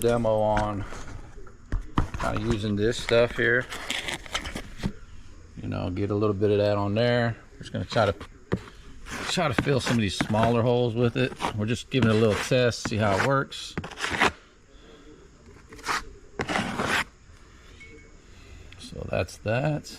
demo on kind of using this stuff here. You know, get a little bit of that on there. We're just gonna try to fill some of these smaller holes with it. We're just giving it a little test, see how it works. So that's that.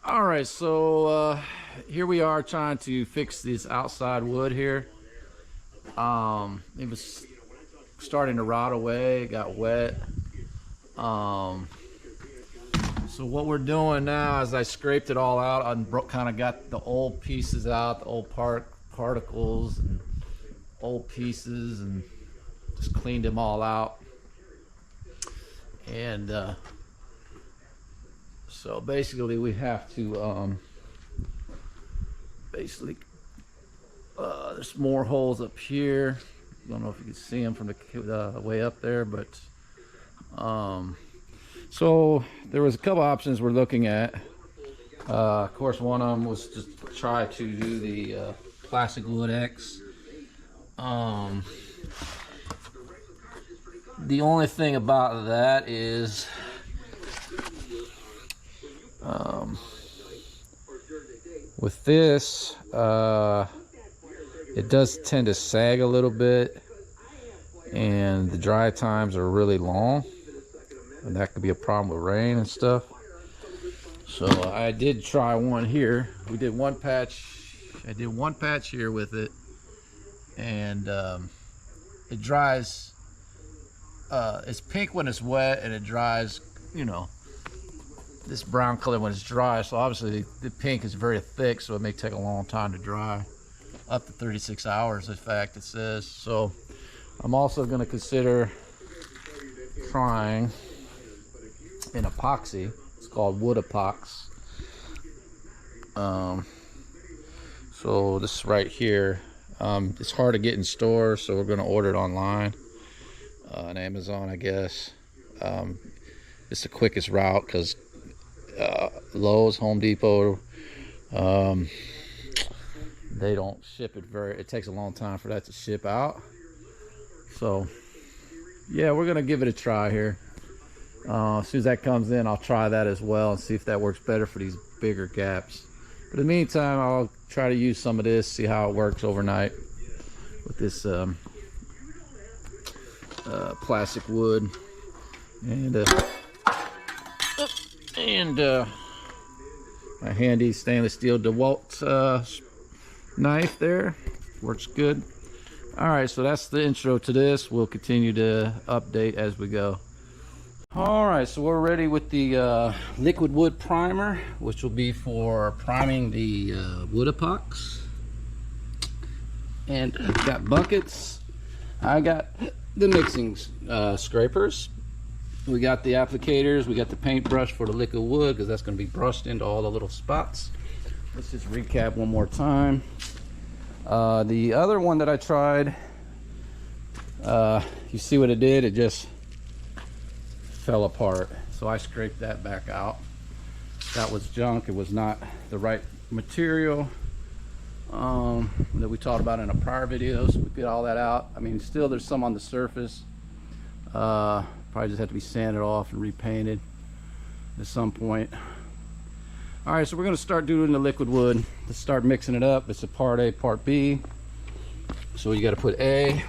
All right, so here we are trying to fix this outside wood here. It was starting to rot away, it got wet. So what we're doing now is I scraped it all out. I kind of got the old pieces out, the old particles and old pieces, and just cleaned them all out. And so basically we have to there's more holes up here. I don't know if you can see them from the way up there, but so there was a couple options we're looking at. Of course, one of them was just try to do the Plastic Wood X. The only thing about that is with this, it does tend to sag a little bit, and the dry times are really long, and that could be a problem with rain and stuff. So I did try one here. We did one patch. I did one patch here with it, and it dries. It's pink when it's wet, and it dries, you know, this brown color when it's dry. So obviously the pink is very thick, so it may take a long time to dry, up to 36 hours in fact it says. So I'm also going to consider trying an epoxy. It's called WoodEpox. So this right here, it's hard to get in stores, so we're going to order it online on Amazon, I guess. It's the quickest route because Lowe's, Home Depot, they don't ship it it takes a long time for that to ship out. So yeah, we're gonna give it a try here. As soon as that comes in, I'll try that as well and see if that works better for these bigger gaps. But in the meantime, I'll try to use some of this, see how it works overnight with this plastic wood and my handy stainless steel DeWalt knife there. Works good. All right, so that's the intro to this. We'll continue to update as we go. All right, so we're ready with the liquid wood primer, which will be for priming the WoodEpox. And I've got buckets. I got the mixing scrapers. We got the applicators. We got the paintbrush for the liquid wood, because that's going to be brushed into all the little spots. Let's just recap one more time. The other one that I tried, you see what it did? It just fell apart. So I scraped that back out. That was junk. It was not the right material that we talked about in a prior video. So we get all that out. I mean, still there's some on the surface. Probably just have to be sanded off and repainted at some point. All right, so we're going to start doing the liquid wood. Let's start mixing it up. It's a part A, part B. So you got to put A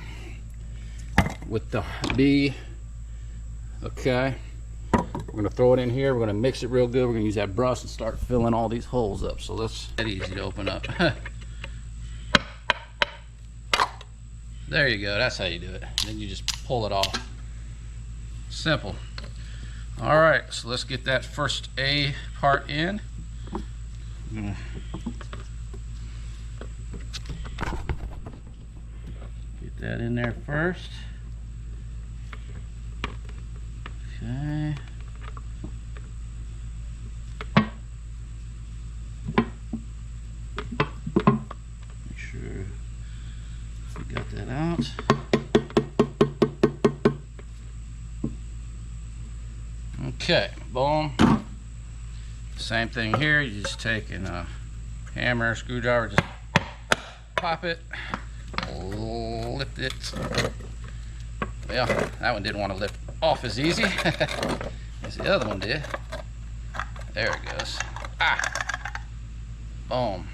with the B. Okay. We're going to throw it in here. We're going to mix it real good. We're going to use that brush and start filling all these holes up. So that's easy to open up. There you go. That's how you do it. Then you just pull it off. Simple. All right, so let's get that first A part in. Get that in there first. Okay. Make sure we got that out. Okay, boom. Same thing here. You just take a hammer, screwdriver, just pop it, lift it. Well, that one didn't want to lift off as easy as the other one did. There it goes. Ah, boom.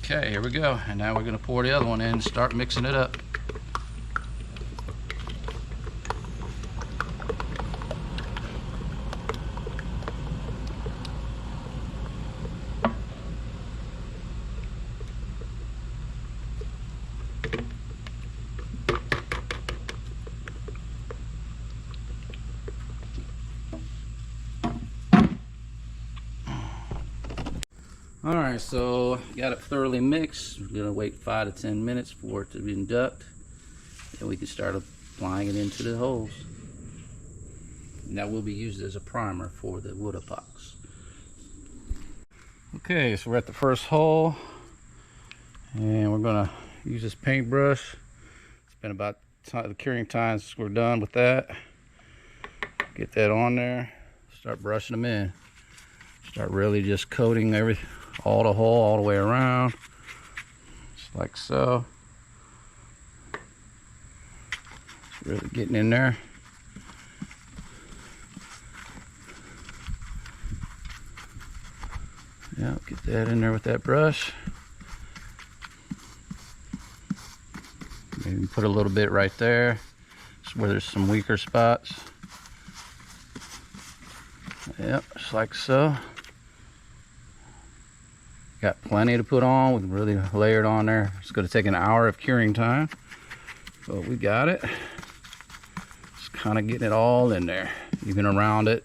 Okay, here we go. And now we're going to pour the other one in and start mixing it up. Alright, so got it thoroughly mixed. We're going to wait 5 to 10 minutes for it to induct. Then we can start applying it into the holes. And that will be used as a primer for the WoodEpox. Okay, so we're at the first hole. And we're going to use this paintbrush. It's been about the curing time since we're done with that. Get that on there. Start brushing them in. Start really just coating all the hole all the way around, just like so. It's really getting in there. Yeah, get that in there with that brush. Maybe put a little bit right there, just where there's some weaker spots. Yep, just like so. Got plenty to put on. We can really layer it on there. It's going to take an hour of curing time, but we got it. Just kind of getting it all in there, even around it.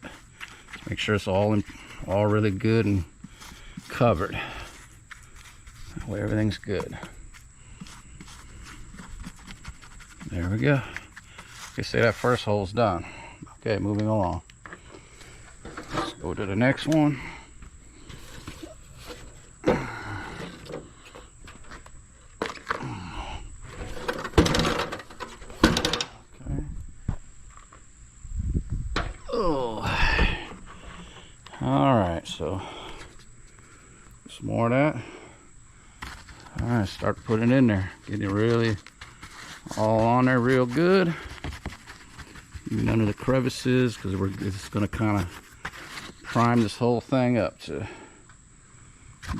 Make sure it's all really good and covered. That way everything's good. There we go. Okay, say that first hole's done. Okay, moving along. Let's go to the next one. Alright, so some more of that. Alright, start putting it in there. Getting it really all on there real good. Even under the crevices, because it's going to kind of prime this whole thing up to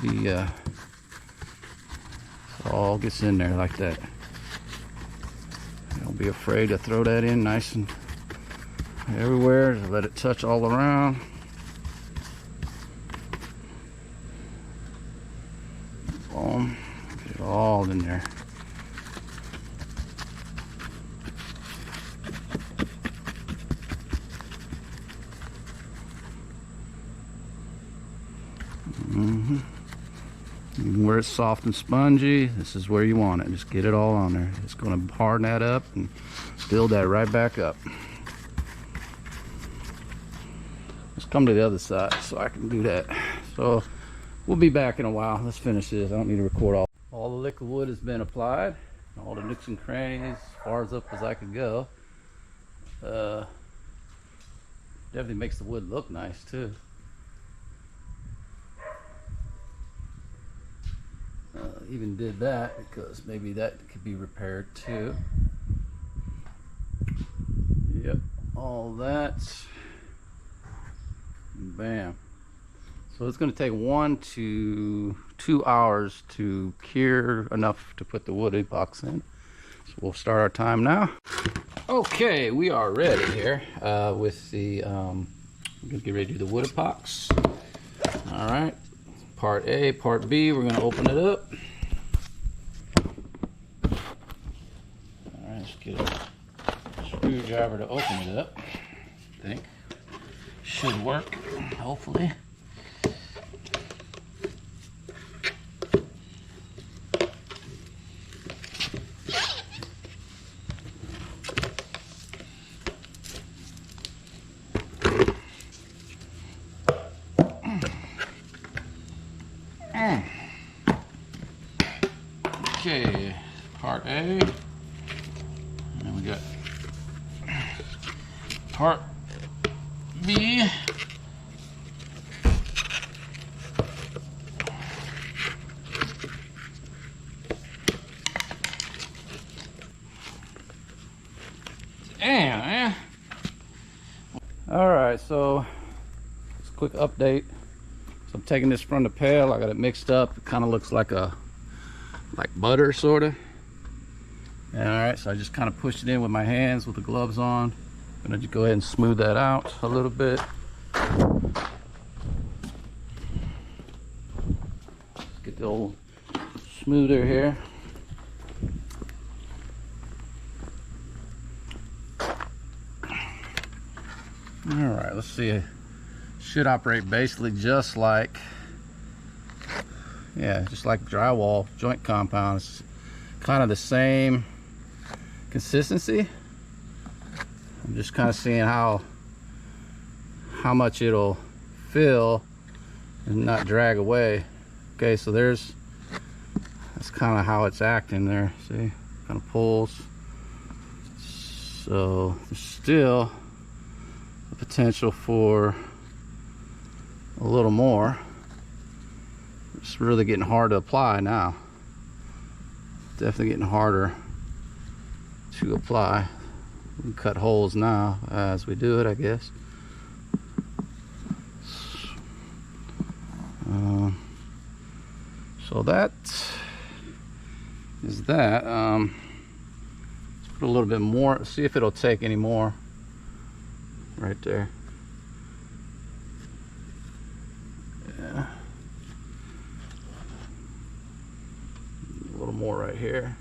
be, it all gets in there like that. Don't be afraid to throw that in nice and everywhere. Just let it touch all around. Boom. Get it all in there. Where it's soft and spongy, this is where you want it. Just get it all on there. It's going to harden that up and build that right back up. Let's come to the other side so I can do that. So we'll be back in a while. Let's finish this. I don't need to record all the liquid wood has been applied. All the nooks and crannies, as far as up as I could go. Definitely makes the wood look nice too. Even did that because maybe that could be repaired too. Yep, all that. Bam. So it's going to take 1 to 2 hours to cure enough to put the WoodEpox in. So we'll start our time now. Okay, we are ready here with the, we're going to get ready to do the WoodEpox. All right, part A, part B, we're going to open it up. All right, let's get a screwdriver to open it up. I think should work, hopefully. Okay, part A, and we got part be. Damn, man. All right, so just a quick update. So I'm taking this from the pail. I got it mixed up. It kind of looks like butter, sort of. All right, so I just kind of pushed it in with my hands with the gloves on. I'm gonna just go ahead and smooth that out a little bit. Let's get the old smoother here. All right, let's see. It should operate basically just like, just like drywall joint compound. It's kind of the same consistency. I'm just kind of seeing how much it'll fill and not drag away. Okay, so that's kind of how it's acting there. See, kind of pulls. So there's still the potential for a little more. It's really getting hard to apply now. Definitely getting harder to apply. We can cut holes now as we do it, I guess. So that is that. Let's put a little bit more, see if it'll take any more right there. Yeah. A little more right here.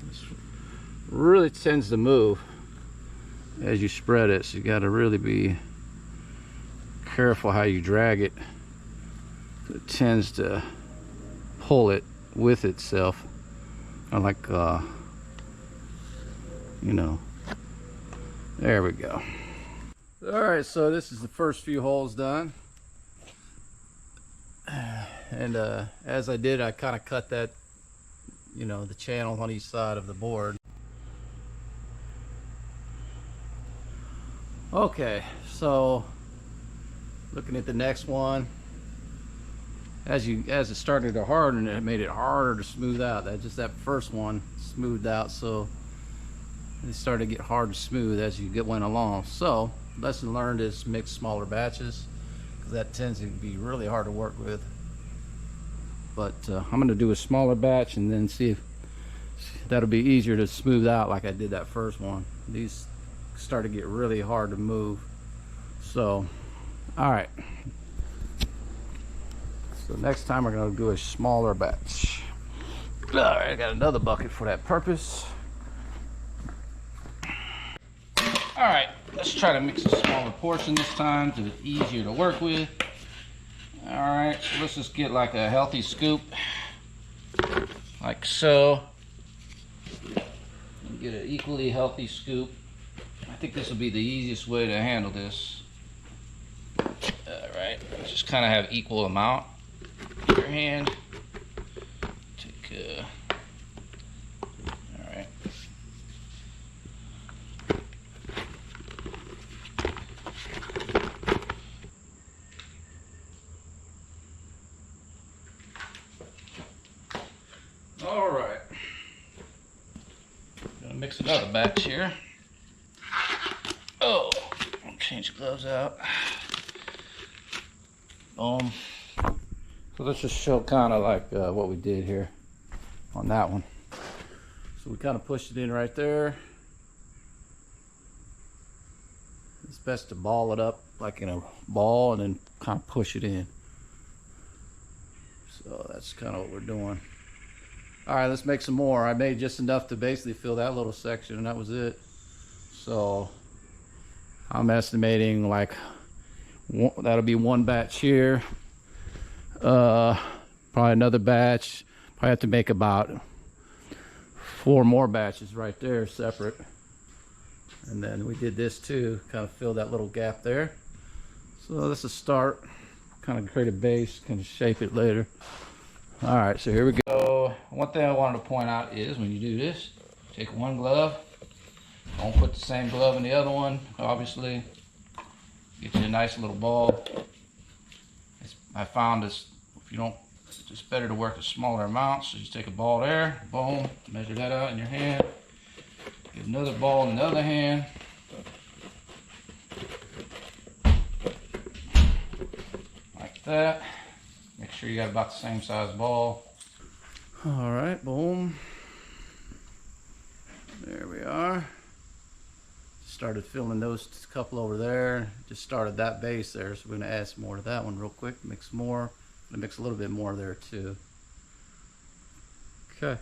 This really tends to move as you spread it, so you got to really be careful how you drag it. It tends to pull it with itself, like you know. There we go. All right, so this is the first few holes done, and as I did, I kind of cut that, the channel on each side of the board. Okay, so looking at the next one, as it started to harden, it made it harder to smooth out. That first one smoothed out, so it started to get hard to smooth as you went along. So lesson learned is mix smaller batches, because that tends to be really hard to work with. But I'm going to do a smaller batch and then see if that'll be easier to smooth out like I did that first one. These start to get really hard to move. So all right, so next time we're going to do a smaller batch. All right, I got another bucket for that purpose. All right, let's try to mix a smaller portion this time so it's easier to work with. All right, so let's just get like a healthy scoop, like so. And get an equally healthy scoop. I think this will be the easiest way to handle this. Alright, just kind of have equal amount in your hand. Take alright. Alright. Gonna mix another batch here. Oh, I'll change the gloves out. So let's just show kind of like what we did here on that one. So we kind of pushed it in right there. It's best to ball it up like in a ball and then kind of push it in. So that's kind of what we're doing. All right, let's make some more. I made just enough to basically fill that little section, and that was it. So I'm estimating like that'll be one batch here. Probably another batch. Probably have to make about 4 more batches right there separate. And then we did this too, kind of fill that little gap there. So this is a start. Kind of create a base, kind of shape it later. All right, so here we go. One thing I wanted to point out is when you do this, take one glove, Don't put the same glove in the other one, obviously. Get you a nice little ball. I found this, if you don't, it's better to work a smaller amount. So you just take a ball there, boom, measure that out in your hand. Get another ball in the other hand. Like that. Make sure you got about the same size ball. All right, boom. There we are. Started filling those couple over there. Just started that base there, so we're gonna add some more to that one real quick. Mix more. Gonna mix a little bit more there too. Okay.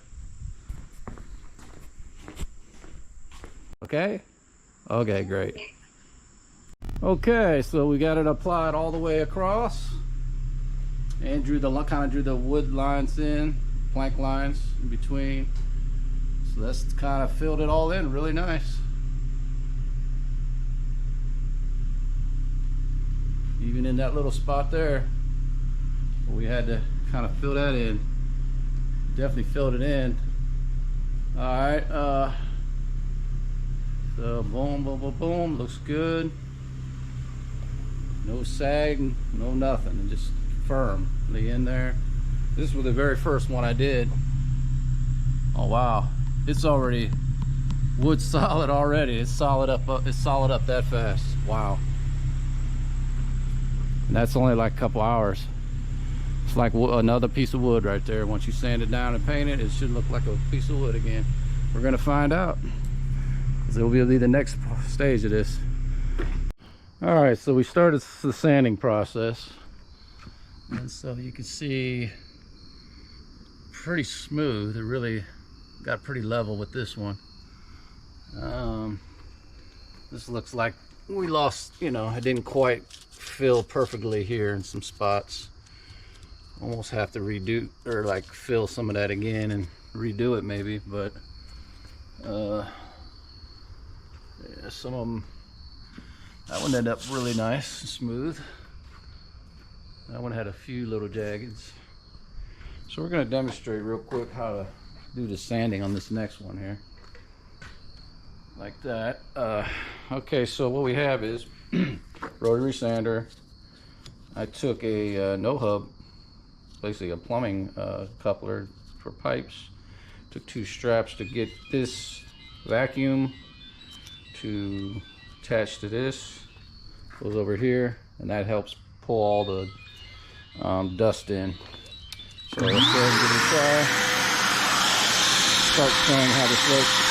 Okay. Okay, great. Okay, so we got it applied all the way across, and kind of drew the wood lines in, plank lines in between. So that's kind of filled it all in really nice. Even in that little spot there, we had to kind of fill that in. Definitely filled it in. All right, so boom, boom, boom, boom, looks good. No sag, no nothing, and just firmly in there. This was the very first one I did. Oh wow, it's already wood solid already. It's solid up that fast. Wow. And that's only like a couple hours. It's like another piece of wood right there. Once you sand it down and paint it, it should look like a piece of wood again. We're gonna find out, because it will be the next stage of this. All right, so we started the sanding process, and so you can see pretty smooth. It really got pretty level with this one. This looks like we lost, you know, I didn't quite fill perfectly here in some spots. Almost have to redo, or like fill some of that again and redo it maybe, but yeah, some of them, that one ended up really nice and smooth. That one had a few little jaggeds. So we're going to demonstrate real quick how to do the sanding on this next one here. Like that. Okay, so what we have is rotary sander. I took a no hub, basically a plumbing coupler for pipes. Took 2 straps to get this vacuum to attach to this. Goes over here, and that helps pull all the dust in. So let's go ahead and give it a try. Start showing how this looks.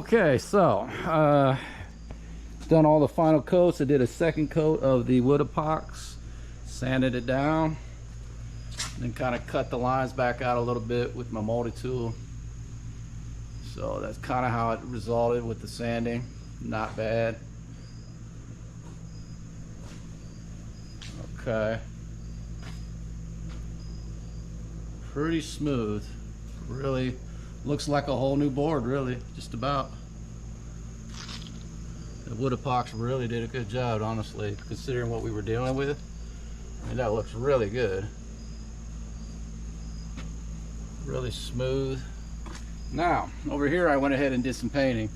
Okay, so done all the final coats. I did a second coat of the WoodEpox, sanded it down, and then kind of cut the lines back out a little bit with my multi-tool. So that's kind of how it resulted with the sanding. Not bad. Okay. Pretty smooth. Really looks like a whole new board, really, just about. The WoodEpox really did a good job, honestly, considering what we were dealing with. I mean, that looks really good. Really smooth. Now, over here I went ahead and did some painting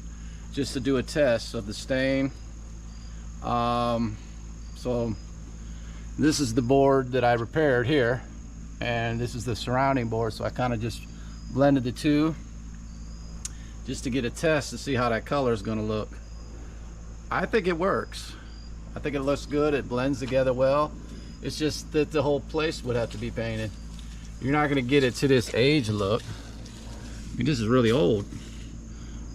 just to do a test of the stain. So this is the board that I repaired here, and this is the surrounding board, so I kind of just blended the two just to get a test to see how that color is going to look. I think it works. I think it looks good. It blends together well. It's just that the whole place would have to be painted. You're not going to get it to this age look. I mean, this is really old.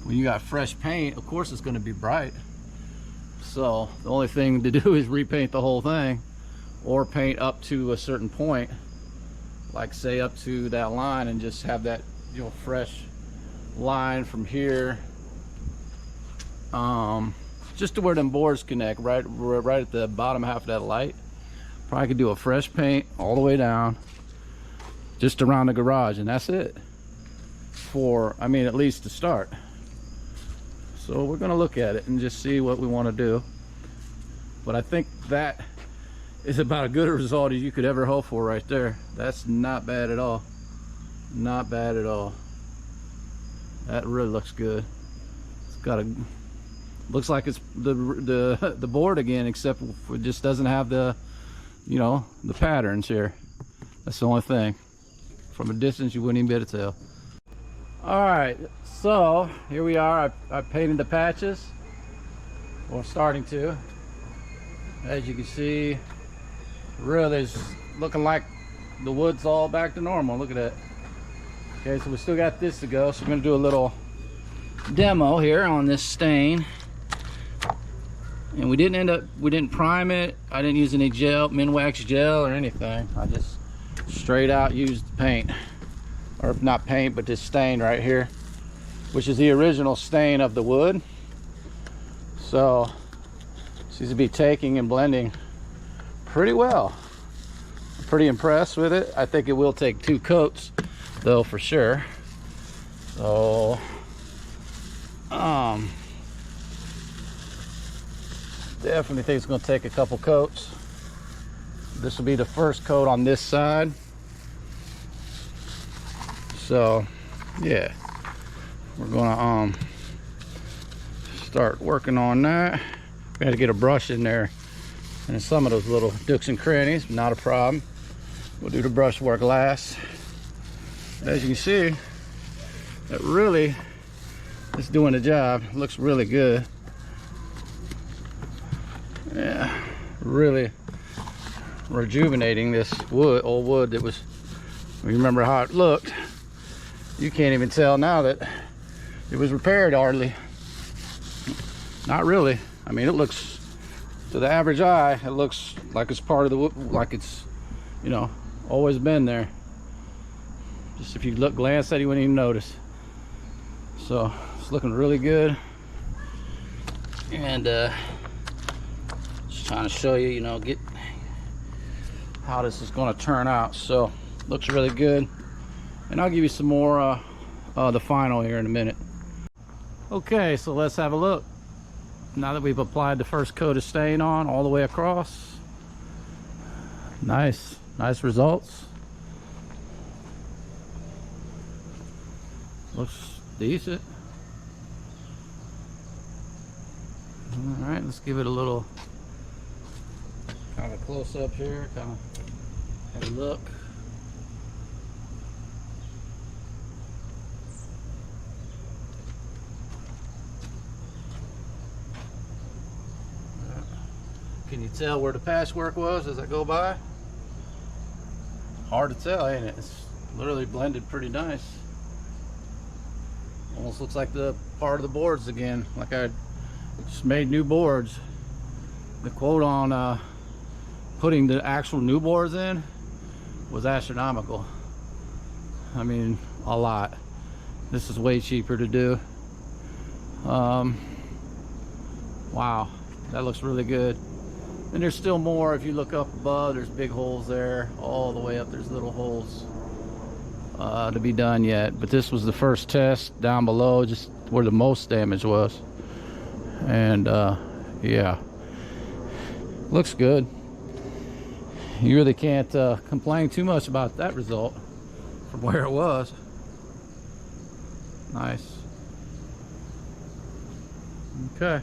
When you got fresh paint, of course it's going to be bright. So the only thing to do is repaint the whole thing, or paint up to a certain point, like say up to that line, and just have that, you know, fresh line from here, just to where them boards connect, right at the bottom half of that light. Probably could do a fresh paint all the way down, just around the garage, and that's it. For, I mean, at least to start. So we're gonna look at it and just see what we want to do. But I think that is about as good a result as you could ever hope for right there. That's not bad at all. Not bad at all. That really looks good. It's got a, looks like it's the board again, except it just doesn't have the, you know, the patterns here. That's the only thing. From a distance you wouldn't even be able to tell. Alright, so here we are. I painted the patches, or starting to. As you can see, really is looking like the wood's all back to normal. Look at that. Okay, so we still got this to go, so we're going to do a little demo here on this stain. And we didn't prime it. I didn't use any gel, Minwax gel or anything. I just straight out used paint. Or not paint, but this stain right here, which is the original stain of the wood. So seems to be taking and blending pretty well. I'm pretty impressed with it. I think it will take 2 coats though, for sure. So definitely think it's going to take a couple coats. This will be the first coat on this side. So yeah, we're gonna start working on that. We had to get a brush in there and some of those little nooks and crannies, not a problem. We'll do the brush work last. As you can see, it really is doing the job. Looks really good. Yeah, really rejuvenating this wood, old wood that was, remember how it looked. You can't even tell now that it was repaired hardly. Not really. I mean, it looks, to the average eye, it looks like it's part of the wood, like it's, you know, always been there. Just if you look, glance at it, you wouldn't even notice. So it's looking really good. And just trying to show you, you know, get how this is going to turn out. So looks really good. And I'll give you some more the final here in a minute. Okay, so let's have a look. Now that we've applied the first coat of stain on all the way across. Nice results. Looks decent. All right, let's give it a little kind of close up here, kind of have a look. Can you tell where the patchwork was as I go by? Hard to tell, ain't it? It's literally blended pretty nice. Almost looks like the part of the boards again, like I just made new boards. The quote on putting the actual new boards in was astronomical. I mean, a lot. This is way cheaper to do. Wow, that looks really good. And there's still more. If you look up above, there's big holes there. All the way up, there's little holes to be done yet. But this was the first test down below, just where the most damage was. And yeah, looks good. You really can't complain too much about that result from where it was. Nice. Okay.